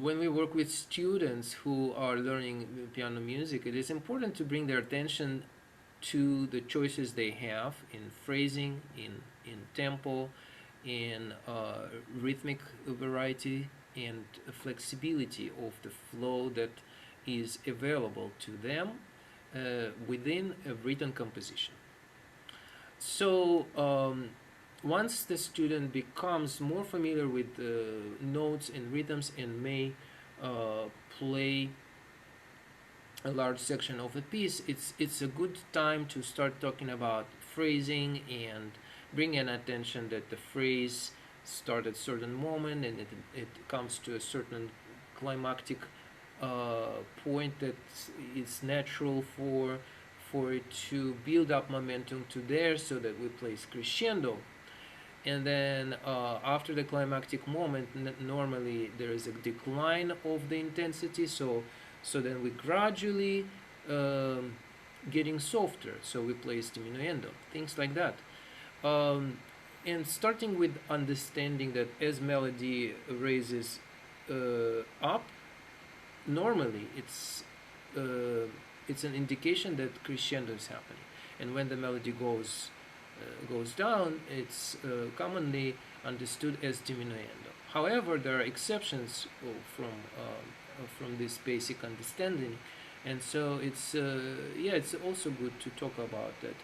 When we work with students who are learning piano music, it is important to bring their attention to the choices they have in phrasing, in tempo, in rhythmic variety, and flexibility of the flow that is available to them within a written composition. So once the student becomes more familiar with notes and rhythms and may play a large section of a piece, it's a good time to start talking about phrasing and bring an attention that the phrase starts at a certain moment and it comes to a certain climactic point that it's natural for it to build up momentum to there so that we play crescendo. And then after the climactic moment, normally there is a decline of the intensity, so then we gradually getting softer, so we play diminuendo, things like that. And starting with understanding that as melody raises up, normally it's an indication that crescendo is happening, and when the melody goes down, it's commonly understood as diminuendo. However, there are exceptions from this basic understanding, and so it's also good to talk about that.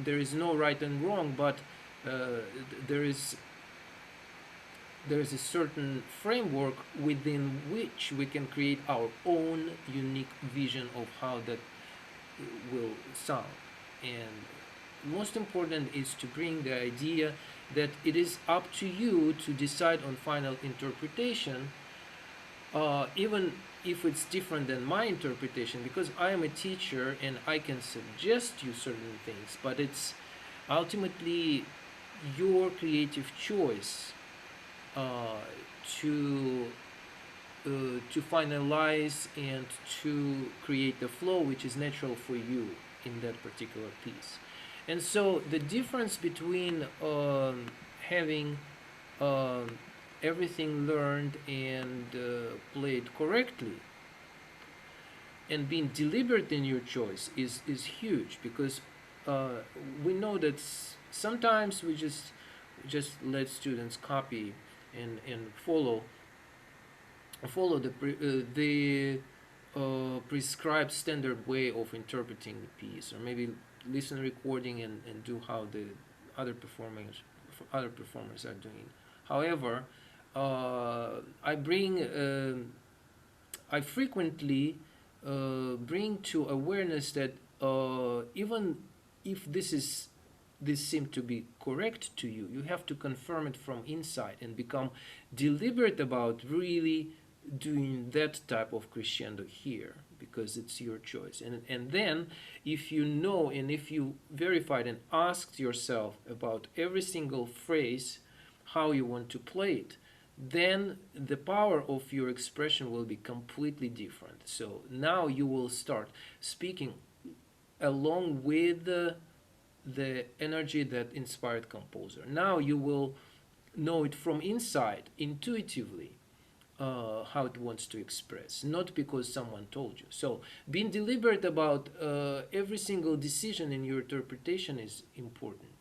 There is no right and wrong, but there is a certain framework within which we can create our own unique vision of how that will sound. And most important is to bring the idea that it is up to you to decide on final interpretation, even if it's different than my interpretation, because I am a teacher and I can suggest you certain things, but it's ultimately your creative choice to finalize and to create the flow which is natural for you in that particular piece. And so the difference between having everything learned and played correctly and being deliberate in your choice is huge, because we know that sometimes we just let students copy and follow the prescribed standard way of interpreting the piece, or maybe listen recording and do how the other performers are doing. However, I frequently bring to awareness that even if this seems to be correct to you, you have to confirm it from inside and become deliberate about really doing that type of crescendo here, because it's your choice. And then if you know and if you verified and asked yourself about every single phrase how you want to play it, then the power of your expression will be completely different. So now you will start speaking along with the energy that inspired composer. Now you will know it from inside intuitively, how it wants to express, not because someone told you. So being deliberate about every single decision in your interpretation is important.